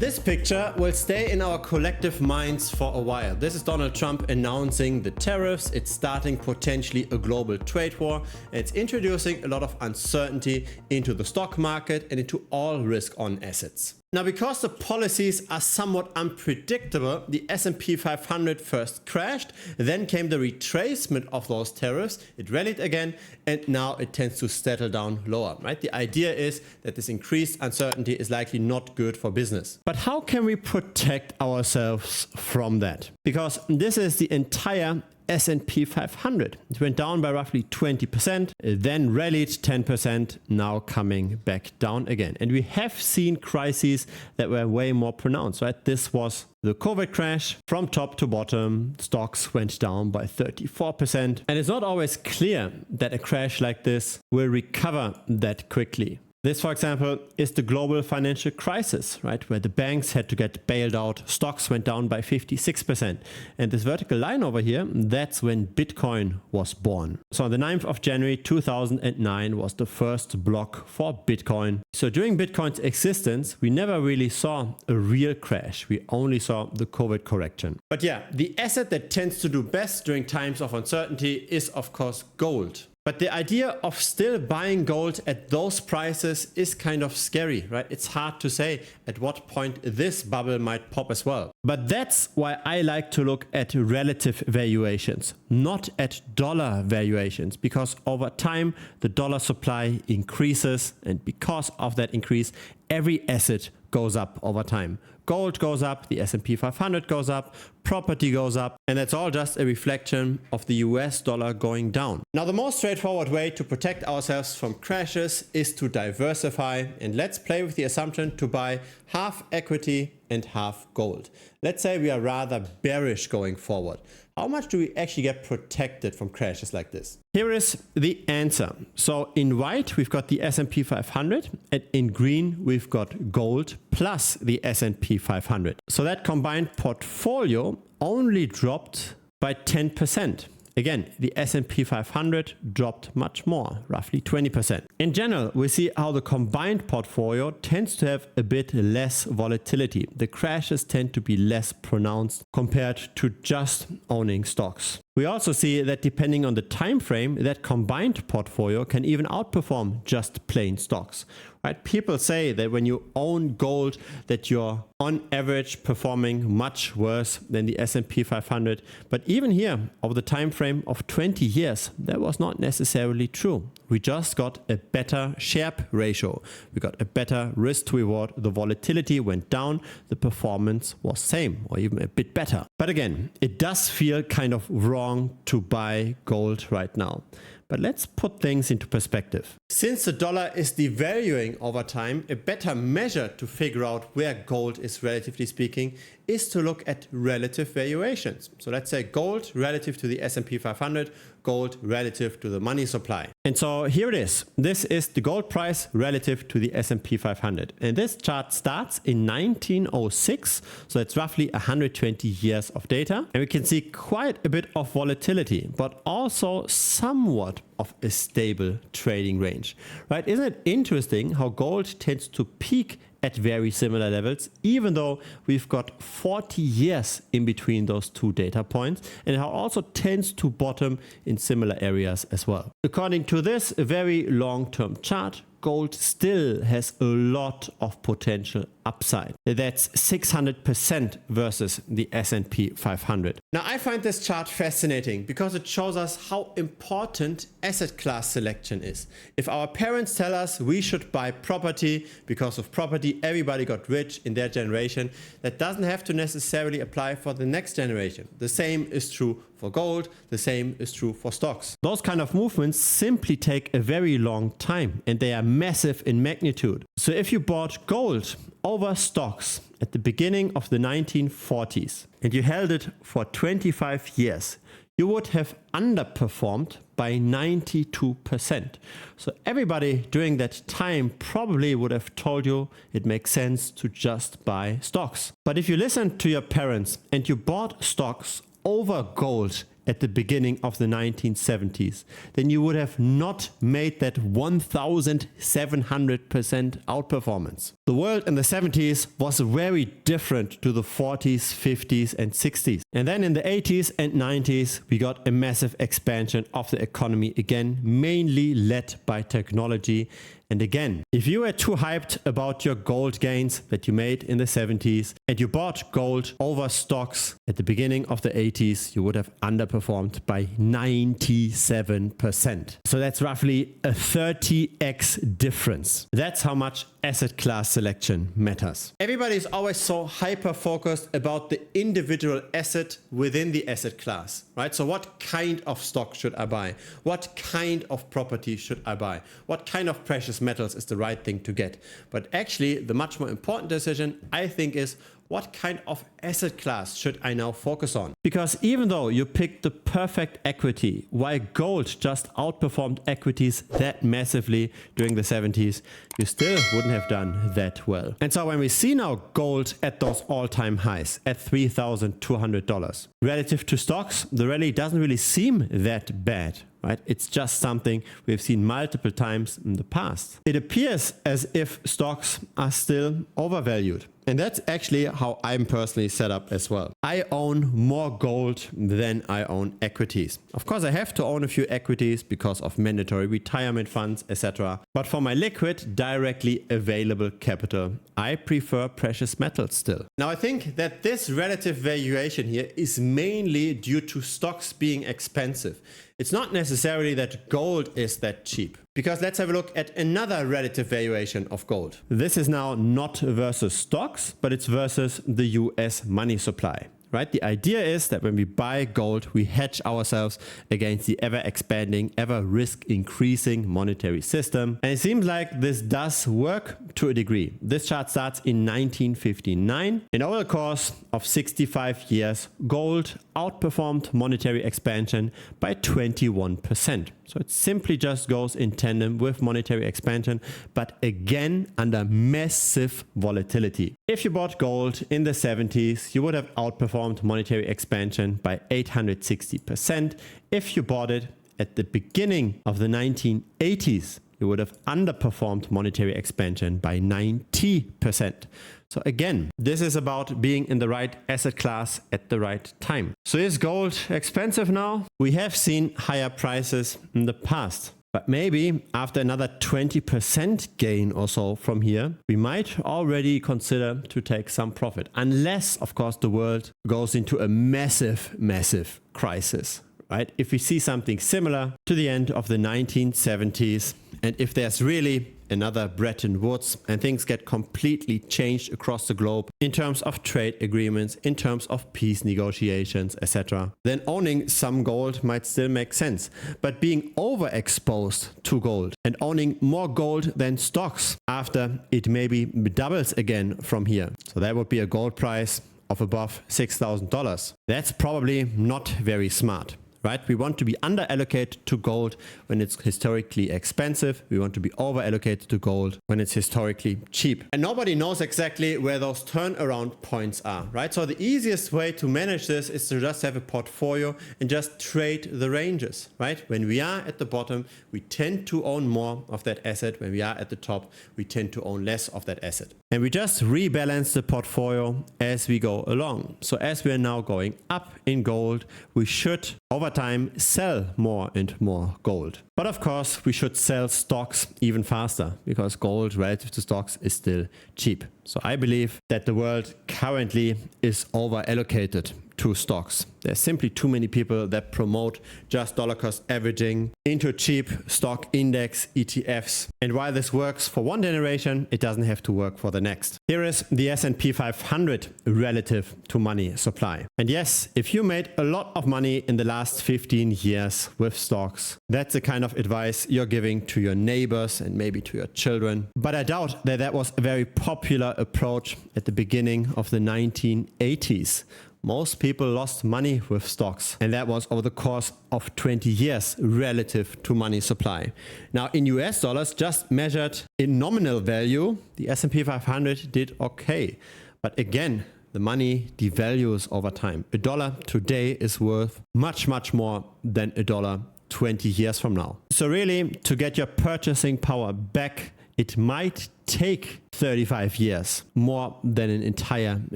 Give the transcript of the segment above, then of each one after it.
This picture will stay in our collective minds for a while. This is Donald Trump announcing the tariffs. It's starting potentially a global trade war. And it's introducing a lot of uncertainty into the stock market and into all risk on assets. Now, because the policies are somewhat unpredictable, the S&P 500 first crashed, then came the retracement of those tariffs, it rallied again, and now it tends to settle down lower, right? The idea is that this increased uncertainty is likely not good for business. But how can we protect ourselves from that? Because this is the entire S&P 500. It went down by roughly 20%, then rallied 10%, now coming back down again. And we have seen crises that were way more pronounced, right? This was the COVID crash. From top to bottom, stocks went down by 34%. And it's not always clear that a crash like this will recover that quickly. This, for example, is the global financial crisis, right? Where the banks had to get bailed out. Stocks went down by 56%. And this vertical line over here, that's when Bitcoin was born. So on the 9th of January 2009 was the first block for Bitcoin. So during Bitcoin's existence, we never really saw a real crash. We only saw the COVID correction. But yeah, the asset that tends to do best during times of uncertainty is, of course, gold. But the idea of still buying gold at those prices is kind of scary, right? It's hard to say at what point this bubble might pop as well. But that's why I like to look at relative valuations, not at dollar valuations, because over time the dollar supply increases, and because of that increase, every asset goes up over time. Gold goes up, the S&P 500 goes up, property goes up, and that's all just a reflection of the US dollar going down. Now, the most straightforward way to protect ourselves from crashes is to diversify, and let's play with the assumption to buy half equity and half gold. Let's say we are rather bearish going forward. How much do we actually get protected from crashes like this? Here is the answer. So in white, we've got the S&P 500, and in green, we've got gold plus the S&P 500. So that combined portfolio only dropped by 10%. Again, the S&P 500 dropped much more, roughly 20%. In general, we see how the combined portfolio tends to have a bit less volatility. The crashes tend to be less pronounced compared to just owning stocks. We also see that depending on the time frame, that combined portfolio can even outperform just plain stocks. Right? People say that when you own gold, that you're on average performing much worse than the S&P 500. But even here, over the time frame of 20 years, that was not necessarily true. We just got a better Sharpe ratio. We got a better risk to reward. The volatility went down. The performance was same or even a bit better. But again, it does feel kind of wrong to buy gold right now. But let's put things into perspective. Since the dollar is devaluing over time, a better measure to figure out where gold is relatively speaking is to look at relative valuations. So let's say gold relative to the S&P 500, gold relative to the money supply. And so here it is. This is the gold price relative to the S&P 500. And this chart starts in 1906. So it's roughly 120 years of data. And we can see quite a bit of volatility, but also somewhat of a stable trading range, right? Isn't it interesting how gold tends to peak at very similar levels, even though we've got 40 years in between those two data points, and how it also tends to bottom in similar areas as well. According to this very long-term chart, gold still has a lot of potential upside. That's 600% versus the S&P 500. Now, I find this chart fascinating because it shows us how important asset class selection is. If our parents tell us we should buy property because of property everybody got rich in their generation, that doesn't have to necessarily apply for the next generation. The same is true for gold, the same is true for stocks. Those kind of movements simply take a very long time and they are massive in magnitude. So if you bought gold over stocks at the beginning of the 1940s and you held it for 25 years, you would have underperformed by 92%. So everybody during that time probably would have told you it makes sense to just buy stocks. But if you listen to your parents and you bought stocks over gold at the beginning of the 1970s, then you would have not made that 1,700% outperformance. The world in the 70s was very different to the 40s, 50s and 60s. And then in the 80s and 90s, we got a massive expansion of the economy again, mainly led by technology. And again, if you were too hyped about your gold gains that you made in the 70s and you bought gold over stocks at the beginning of the 80s, you would have underperformed by 97%. So that's roughly a 30x difference. That's how much asset class selection matters. Everybody is always so hyper focused about the individual asset within the asset class, right? So what kind of stock should I buy? What kind of property should I buy? What kind of precious metals is the right thing to get? But actually, the much more important decision, I think, is what kind of asset class should I now focus on? Because even though you picked the perfect equity, why gold just outperformed equities that massively during the 70s, you still wouldn't have done that well. And so when we see now gold at those all-time highs at $3,200, relative to stocks, the rally doesn't really seem that bad. Right? It's just something we've seen multiple times in the past. It appears as if stocks are still overvalued. And that's actually how I'm personally set up as well. I own more gold than I own equities. Of course, I have to own a few equities because of mandatory retirement funds, etc. But for my liquid, directly available capital, I prefer precious metals still. Now, I think that this relative valuation here is mainly due to stocks being expensive. It's not necessarily that gold is that cheap. Because let's have a look at another relative valuation of gold. This is now not versus stocks, but it's versus the US money supply. Right? The idea is that when we buy gold, we hedge ourselves against the ever expanding, ever risk increasing monetary system. And it seems like this does work to a degree. This chart starts in 1959. And over the course of 65 years, gold outperformed monetary expansion by 21%. So it simply just goes in tandem with monetary expansion, but again under massive volatility. If you bought gold in the 70s, you would have outperformed monetary expansion by 860%. If you bought it at the beginning of the 1980s, you would have underperformed monetary expansion by 90%. So again, this is about being in the right asset class at the right time. So is gold expensive now? We have seen higher prices in the past. But maybe after another 20% gain or so from here, we might already consider to take some profit. Unless, of course, the world goes into a massive, massive crisis. Right? If we see something similar to the end of the 1970s, and if there's really another Bretton Woods and things get completely changed across the globe in terms of trade agreements, in terms of peace negotiations, etc., then owning some gold might still make sense. But being overexposed to gold and owning more gold than stocks after it maybe doubles again from here, so that would be a gold price of above $6,000. That's probably not very smart. Right? We want to be under allocated to gold when it's historically expensive. We want to be over allocated to gold when it's historically cheap. And nobody knows exactly where those turnaround points are, right? So the easiest way to manage this is to just have a portfolio and just trade the ranges, right? When we are at the bottom, we tend to own more of that asset. When we are at the top, we tend to own less of that asset. And we just rebalance the portfolio as we go along. So as we are now going up in gold, we should over time sell more and more gold. But of course, we should sell stocks even faster because gold relative to stocks is still cheap. So I believe that the world currently is over allocated to stocks. There's simply too many people that promote just dollar cost averaging into cheap stock index ETFs. And while this works for one generation, it doesn't have to work for the next. Here is the S&P 500 relative to money supply. And yes, if you made a lot of money in the last 15 years with stocks, that's the kind of advice you're giving to your neighbors and maybe to your children. But I doubt that that was a very popular approach at the beginning of the 1980s. Most people lost money with stocks, and that was over the course of 20 years relative to money supply. Now in US dollars, just measured in nominal value, the S&P 500 did okay. But again, the money devalues over time. A dollar today is worth much, much more than a dollar 20 years from now. So really, to get your purchasing power back, it might take 35 years, more than an entire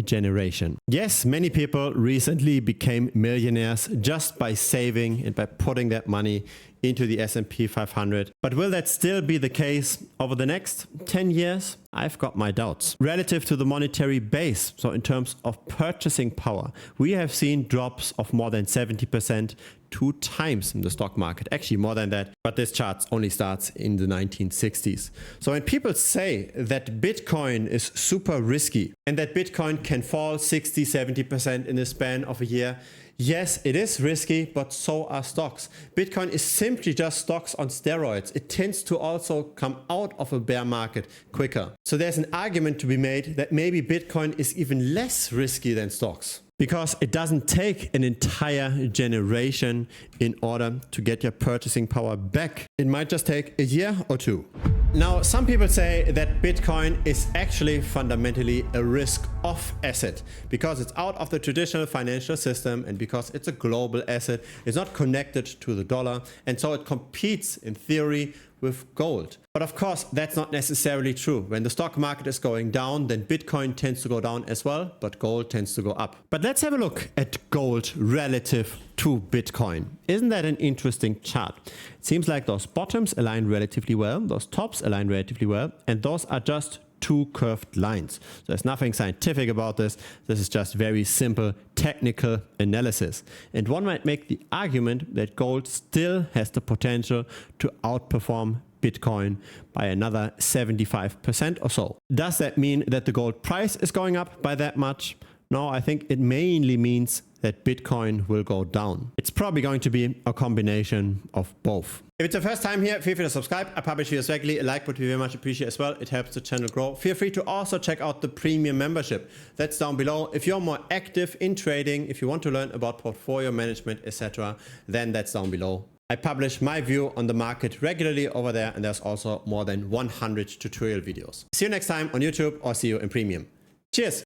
generation. Yes, many people recently became millionaires just by saving and by putting that money into the S&P 500. But will that still be the case over the next 10 years? I've got my doubts. Relative to the monetary base, so in terms of purchasing power, we have seen drops of more than 70% 2 times in the stock market, actually more than that, but this chart only starts in the 1960s. So when people say that Bitcoin is super risky and that Bitcoin can fall 60-70% in the span of a year, yes, it is risky, but so are stocks. Bitcoin is simply just stocks on steroids. It tends to also come out of a bear market quicker. So there's an argument to be made that maybe Bitcoin is even less risky than stocks, because it doesn't take an entire generation in order to get your purchasing power back. It might just take a year or 2. Now, some people say that Bitcoin is actually fundamentally a risk-off asset because it's out of the traditional financial system and because it's a global asset. It's not connected to the dollar, and so it competes in theory with gold. But of course, that's not necessarily true. When the stock market is going down, then Bitcoin tends to go down as well, but gold tends to go up. But let's have a look at gold relative to Bitcoin. Isn't that an interesting chart? It seems like those bottoms align relatively well, those tops align relatively well, and those are just 2 curved lines. So there's nothing scientific about this. This is just very simple technical analysis. And one might make the argument that gold still has the potential to outperform Bitcoin by another 75% or so. Does that mean that the gold price is going up by that much? No, I think it mainly means that Bitcoin will go down. It's probably going to be a combination of both. If it's your first time here, feel free to subscribe. I publish videos regularly. A like would be very much appreciated as well. It helps the channel grow. Feel free to also check out the premium membership. That's down below. If you're more active in trading, if you want to learn about portfolio management, etc., then that's down below. I publish my view on the market regularly over there, and there's also more than 100 tutorial videos. See you next time on YouTube, or see you in premium. Cheers!